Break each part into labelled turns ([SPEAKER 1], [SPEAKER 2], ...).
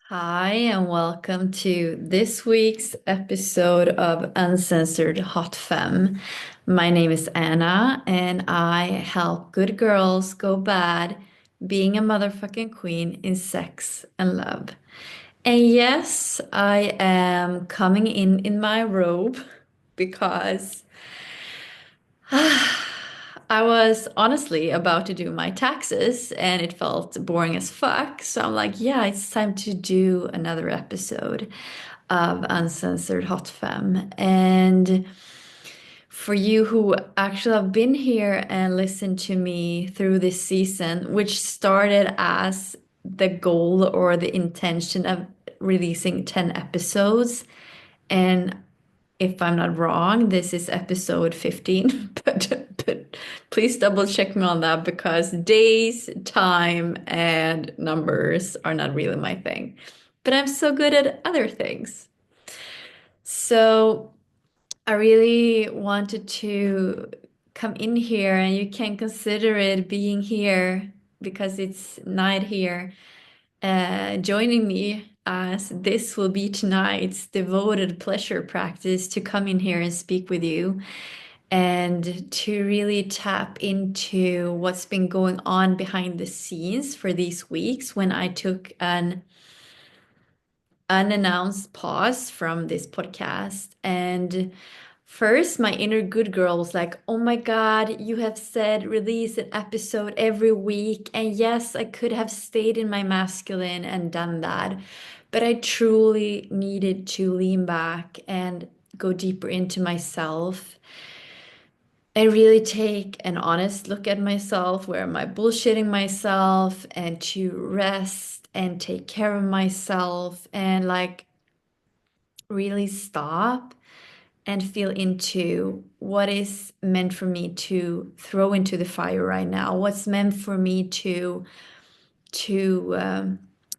[SPEAKER 1] Hi, and welcome to this week's episode of Uncensored Hot Femme. My name is Anna, and I help good girls go bad being a motherfucking queen in sex and love. And yes, I am coming in my robe because I was honestly about to do my taxes and it felt boring as fuck. So I'm like, yeah, it's time to do another episode of Uncensored Hot Femme. And for you who actually have been here and listened to me through this season, which started as the goal or the intention of releasing 10 episodes. And if I'm not wrong, this is episode 15, but please double check me on that because days, time, and numbers are not really my thing. But I'm so good at other things. So I really wanted to come in here, and you can consider it being here because it's night here, joining me as this will be tonight's devoted pleasure practice to come in here and speak with you and to really tap into what's been going on behind the scenes for these weeks when I took an unannounced pause from this podcast. And first, my inner good girl was like, oh my God, you have said release an episode every week. And yes, I could have stayed in my masculine and done that. But I truly needed to lean back and go deeper into myself and really take an honest look at myself. Where am I bullshitting myself? And to rest and take care of myself and like really stop and feel into what is meant for me to throw into the fire right now, what's meant for me to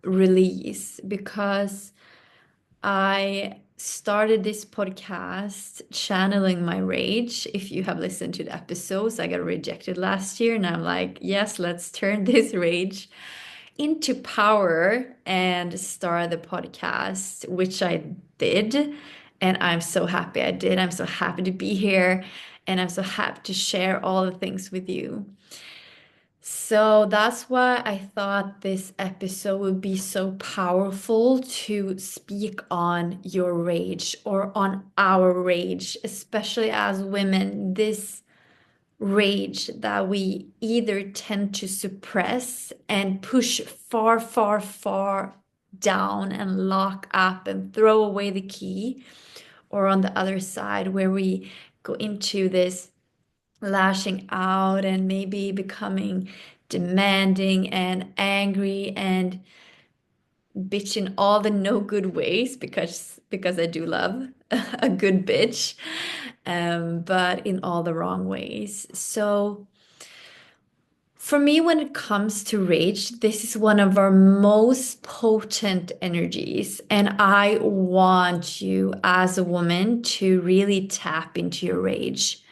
[SPEAKER 1] release, because I started this podcast channeling my rage. If you have listened to the episodes, I got rejected last year, and I'm like, yes, let's turn this rage into power and start the podcast, which I did. And I'm so happy I did. I'm so happy to be here. And I'm so happy to share all the things with you. So that's why I thought this episode would be so powerful to speak on your rage or on our rage, especially as women. This rage that we either tend to suppress and push far, far, far down and lock up and throw away the key, or on the other side, where we go into this lashing out and maybe becoming demanding and angry and bitch in all the no good ways because I do love a good bitch, but in all the wrong ways. So for me, when it comes to rage, this is one of our most potent energies. And I want you as a woman to really tap into your rage,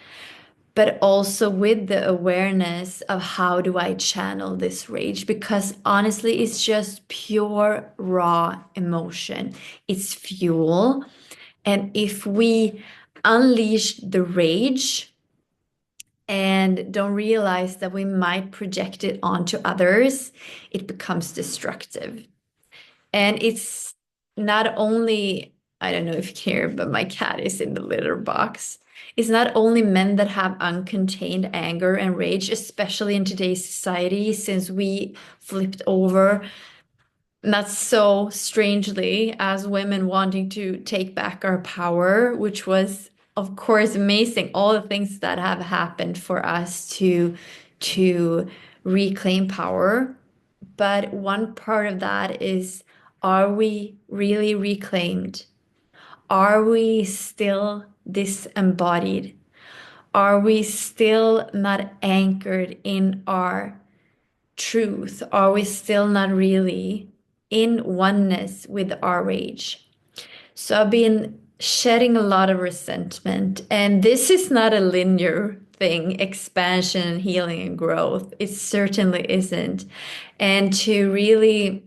[SPEAKER 1] but also with the awareness of how do I channel this rage? Because honestly, it's just pure raw emotion. It's fuel. And if we unleash the rage, and don't realize that we might project it onto others, it becomes destructive. And it's not only, I don't know if you care, but my cat is in the litter box. It's not only men that have uncontained anger and rage, especially in today's society, since we flipped over, not so strangely, as women wanting to take back our power, which was, of course, amazing. All the things that have happened for us to reclaim power. But one part of that is, are we really reclaimed? Are we still disembodied? Are we still not anchored in our truth? Are we still not really in oneness with our rage? So I've been shedding a lot of resentment, and this is not a linear thing, expansion and healing and growth. It certainly isn't. And to really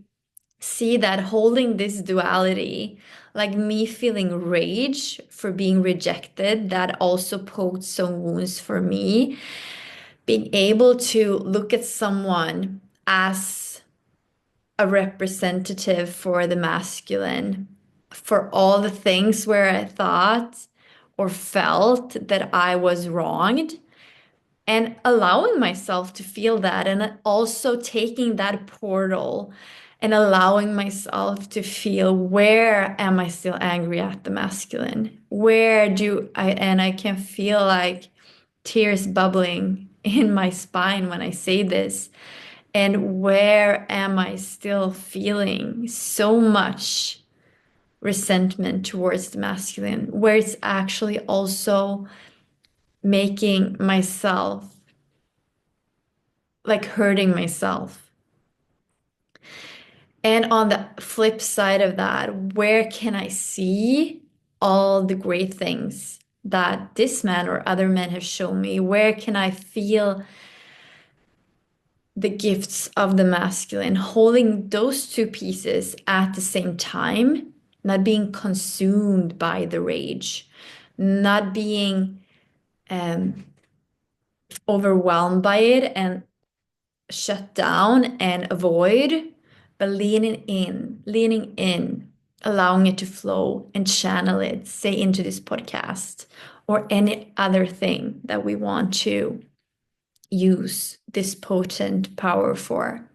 [SPEAKER 1] see that holding this duality, like me feeling rage for being rejected, that also poked some wounds for me. Being able to look at someone as a representative for the masculine, for all the things where I thought or felt that I was wronged, and allowing myself to feel that, and also taking that portal and allowing myself to feel, where am I still angry at the masculine? Where do I, and I can feel like tears bubbling in my spine when I say this. And where am I still feeling so much resentment towards the masculine, where it's actually also making myself, like hurting myself. And on the flip side of that, where can I see all the great things that this man or other men have shown me? Where can I feel the gifts of the masculine? Holding those two pieces at the same time, not being consumed by the rage, not being overwhelmed by it and shut down and avoid, but leaning in, allowing it to flow and channel it, say into this podcast or any other thing that we want to use this potent power for.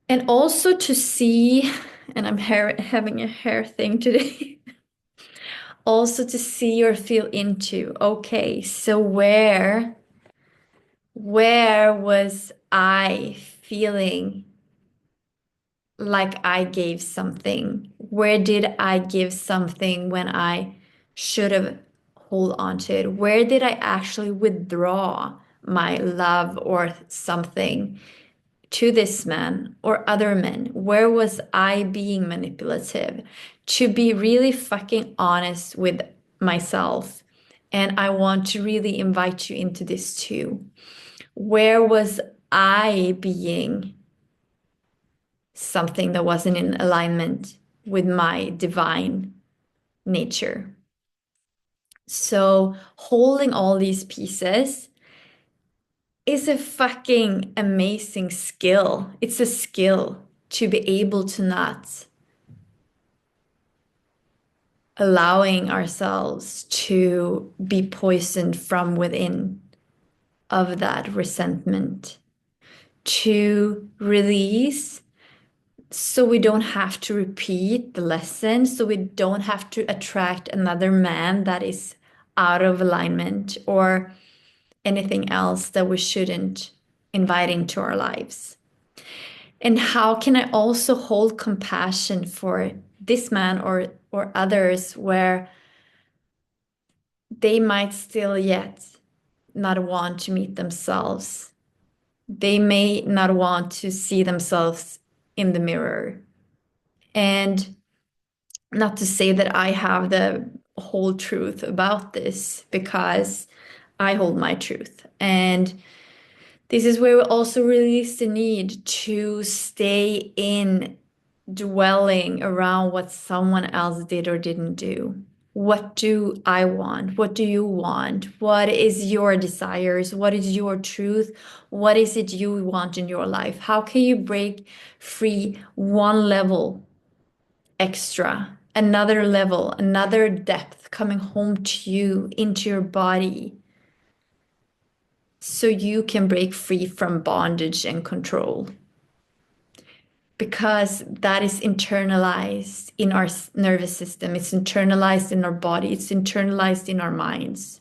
[SPEAKER 1] And also to see, and I'm having a hair thing today, also to see or feel into, okay, so where was I feeling like I gave something? Where did I give something when I should have hold on to it? Where did I actually withdraw my love or something to this man or other men? Where was I being manipulative? To be really fucking honest with myself. And I want to really invite you into this too. Where was I being something that wasn't in alignment with my divine nature? So, holding all these pieces is a fucking amazing skill. It's a skill to be able to not allowing ourselves to be poisoned from within of that resentment, to release so we don't have to repeat the lesson, so we don't have to attract another man that is out of alignment or anything else that we shouldn't invite into our lives. And how can I also hold compassion for this man or others where they might still yet not want to meet themselves? They may not want to see themselves in the mirror. And not to say that I have the whole truth about this, because I hold my truth. And this is where we also release the need to stay in dwelling around what someone else did or didn't do. What do I want? What do you want? What is your desires? What is your truth? What is it you want in your life? How can you break free one level extra, another level, another depth coming home to you, into your body, so you can break free from bondage and control? Because that is internalized in our nervous system, it's internalized in our body, it's internalized in our minds.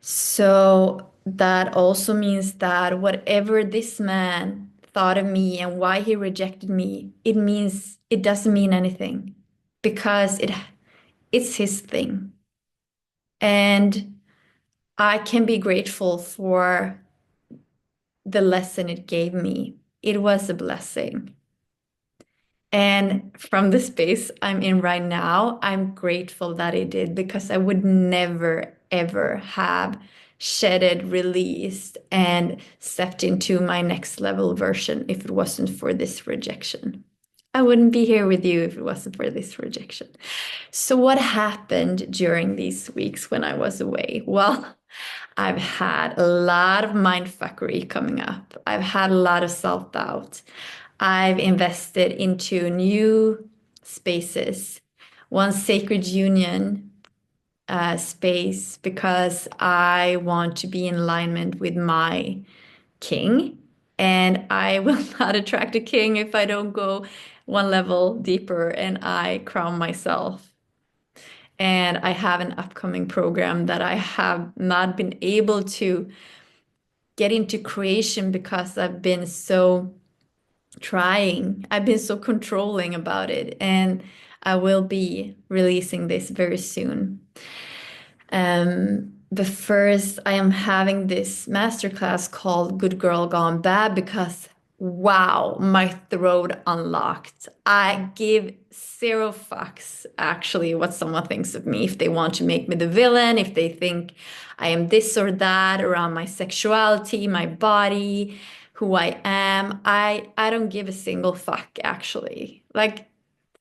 [SPEAKER 1] So that also means that whatever this man thought of me and why he rejected me, it doesn't mean anything, because it's his thing. And I can be grateful for the lesson it gave me. It was a blessing. And from the space I'm in right now, I'm grateful that it did, because I would never, ever have shedded, released, and stepped into my next level version if it wasn't for this rejection. I wouldn't be here with you if it wasn't for this rejection. So, what happened during these weeks when I was away? Well, I've had a lot of mindfuckery coming up. I've had a lot of self-doubt. I've invested into new spaces, one sacred union space because I want to be in alignment with my king. And I will not attract a king if I don't go one level deeper and I crown myself. And I have an upcoming program that I have not been able to get into creation because I've been so trying. I've been so controlling about it. And I will be releasing this very soon. But first, I am having this masterclass called Good Girl Gone Bad because wow, my throat unlocked. I give zero fucks actually what someone thinks of me. If they want to make me the villain, if they think I am this or that around my sexuality, my body, who I am, I don't give a single fuck actually. Like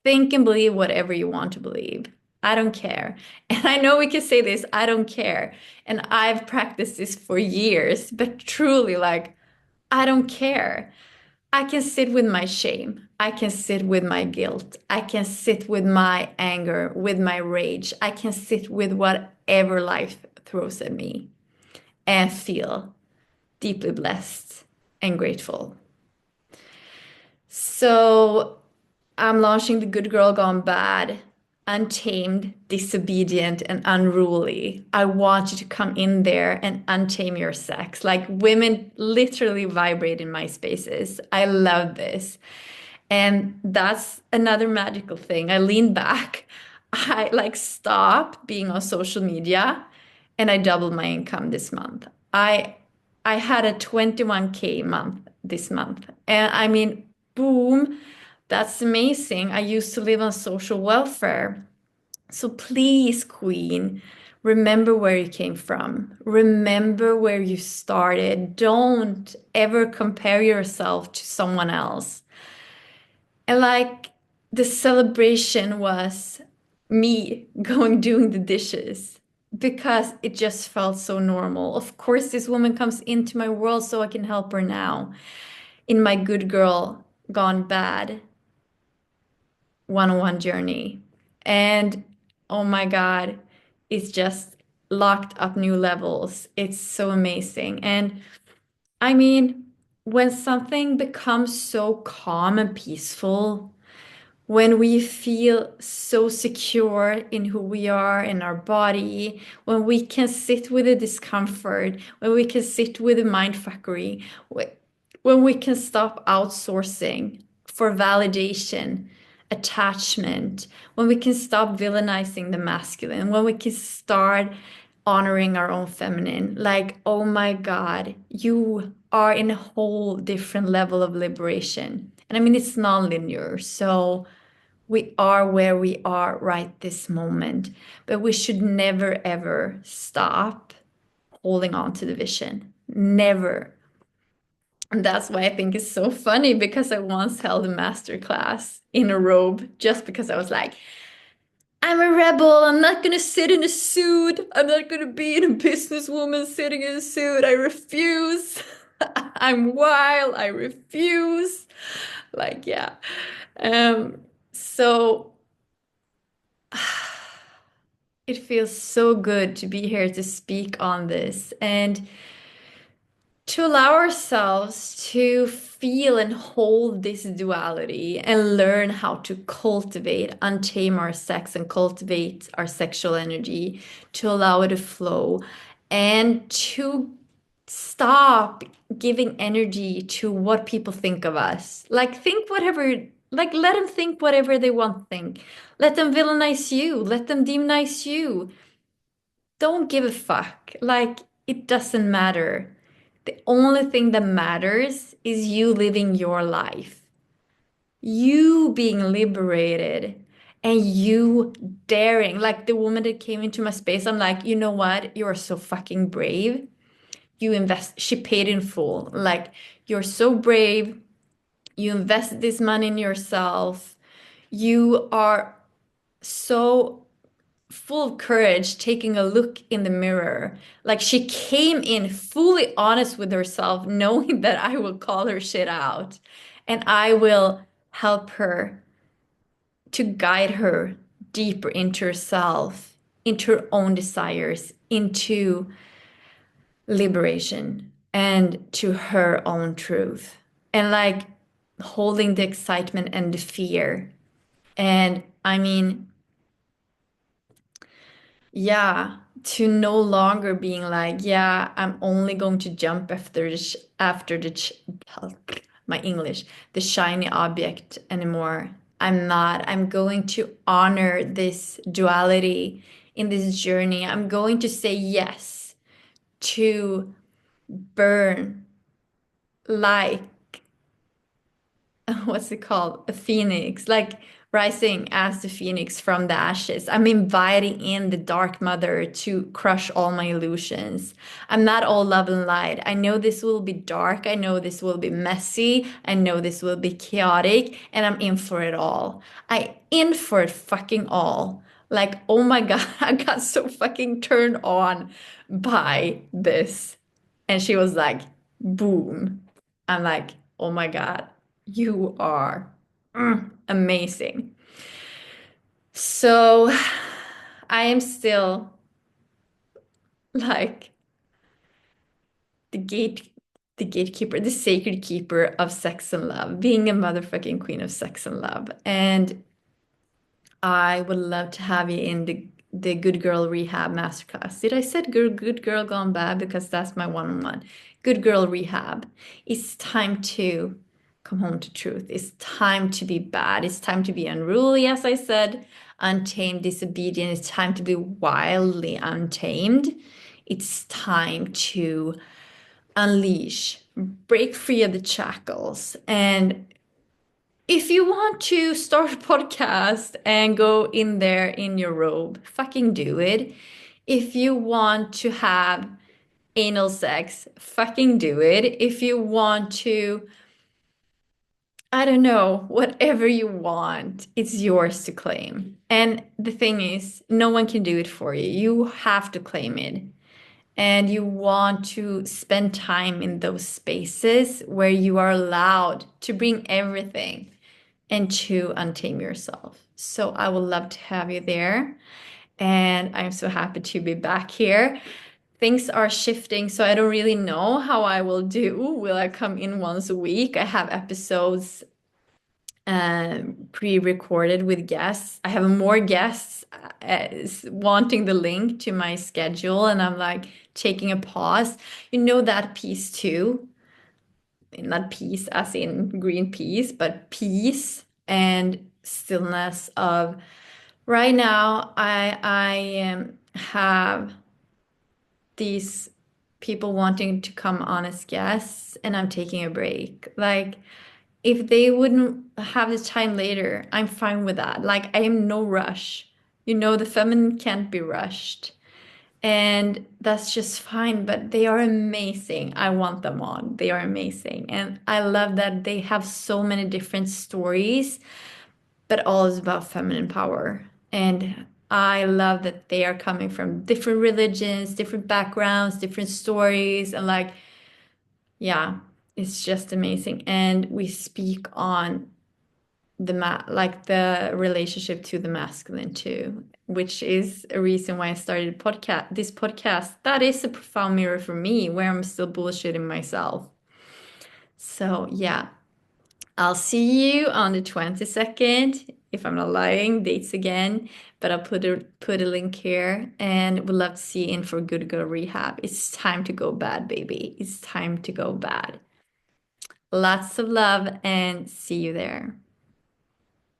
[SPEAKER 1] think and believe whatever you want to believe. I don't care. And I know we can say this, I don't care. And I've practiced this for years, but truly, like, I don't care. I can sit with my shame. I can sit with my guilt. I can sit with my anger, with my rage. I can sit with whatever life throws at me and feel deeply blessed and grateful. So I'm launching The Good Girl Gone Bad, Untamed, Disobedient, and Unruly. I want you to come in there and untame your sex. Like women literally vibrate in my spaces. I love this. And that's another magical thing. I lean back. I like stop being on social media and I doubled my income this month. I had a 21K month this month. And I mean, boom, that's amazing. I used to live on social welfare. So please, Queen, remember where you came from. Remember where you started. Don't ever compare yourself to someone else. And like the celebration was me going doing the dishes because it just felt so normal. Of course, this woman comes into my world so I can help her now in my good girl gone bad one-on-one journey. And oh my God, it's just locked up new levels. It's so amazing. And I mean, when something becomes so calm and peaceful, when we feel so secure in who we are, in our body, when we can sit with the discomfort, when we can sit with the mindfuckery, when we can stop outsourcing for validation, attachment, when we can stop villainizing the masculine, when we can start honoring our own feminine, like, oh my God, you are in a whole different level of liberation. And I mean, it's non-linear. So we are where we are right this moment, but we should never, ever stop holding on to the vision. Never. And that's why I think it's so funny because I once held a master class in a robe just because I was like, I'm a rebel. I'm not going to sit in a suit. I'm not going to be in a businesswoman sitting in a suit. I refuse. I'm wild. I refuse. Like, yeah. Um, so it feels so good to be here to speak on this and to allow ourselves to feel and hold this duality and learn how to cultivate, untame our sex and cultivate our sexual energy, to allow it to flow and to stop giving energy to what people think of us. Like, think whatever, like, let them think whatever they want to think. Let them villainize you, let them demonize you. Don't give a fuck. Like, it doesn't matter. The only thing that matters is you living your life, you being liberated, And you daring, like the woman that came into my space, I'm like, you know what? You are so fucking brave. You invest, she paid in full. Like, you're so brave. You invest this money in yourself. You are so full of courage taking a look in the mirror. Like, she came in fully honest with herself, knowing that I will call her shit out and I will help her to guide her deeper into herself, into her own desires, into liberation and to her own truth. And like holding the excitement and the fear. And I mean, yeah, to no longer being like, yeah, I'm only going to jump after my English, the shiny object anymore. I'm not. I'm going to honor this duality in this journey. I'm going to say yes to burn like what's it called? A phoenix, like rising as the phoenix from the ashes. I'm inviting in the dark mother to crush all my illusions. I'm not all love and light. I know this will be dark. I know this will be messy. I know this will be chaotic, and I'm in for it all. I in for it fucking all. Like, oh my God, I got so fucking turned on by this. And she was like, boom. I'm like, oh my God, you are amazing. So I am still like the the gatekeeper, the sacred keeper of sex and love, being a motherfucking queen of sex and love. And I would love to have you in the Good Girl Rehab Masterclass. Did I said good girl gone bad? Because that's my one-on-one. Good Girl Rehab. It's time to come home to truth. It's time to be bad. It's time to be unruly, as I said, untamed, disobedient. It's time to be wildly untamed. It's time to unleash, break free of the shackles, and if you want to start a podcast and go in there in your robe, fucking do it. If you want to have anal sex, fucking do it. If you want to, I don't know, whatever you want, it's yours to claim. And the thing is, no one can do it for you. You have to claim it. And you want to spend time in those spaces where you are allowed to bring everything and to untame yourself. So I would love to have you there. And I'm so happy to be back here. Things are shifting, so I don't really know how I will do. Will I come in once a week? I have episodes pre-recorded with guests. I have more guests wanting the link to my schedule, and I'm like taking a pause. You know that piece too, not peace as in green peace, but peace and stillness of right now I have these people wanting to come on as guests and I'm taking a break. Like if they wouldn't have the time later, I'm fine with that. Like I am no rush. You know, the feminine can't be rushed. And that's just fine, but they are amazing. I want them on. They are amazing. And I love that they have so many different stories, but all is about feminine power. And I love that they are coming from different religions, different backgrounds, different stories. And like, yeah, it's just amazing. And we speak on like the relationship to the masculine too, which is a reason why I started this podcast. That is a profound mirror for me where I'm still bullshitting myself. So yeah, I'll see you on the 22nd. If I'm not lying, dates again, but I'll put a link here and would love to see you in for Good Girl Rehab. It's time to go bad, baby. It's time to go bad. Lots of love and see you there.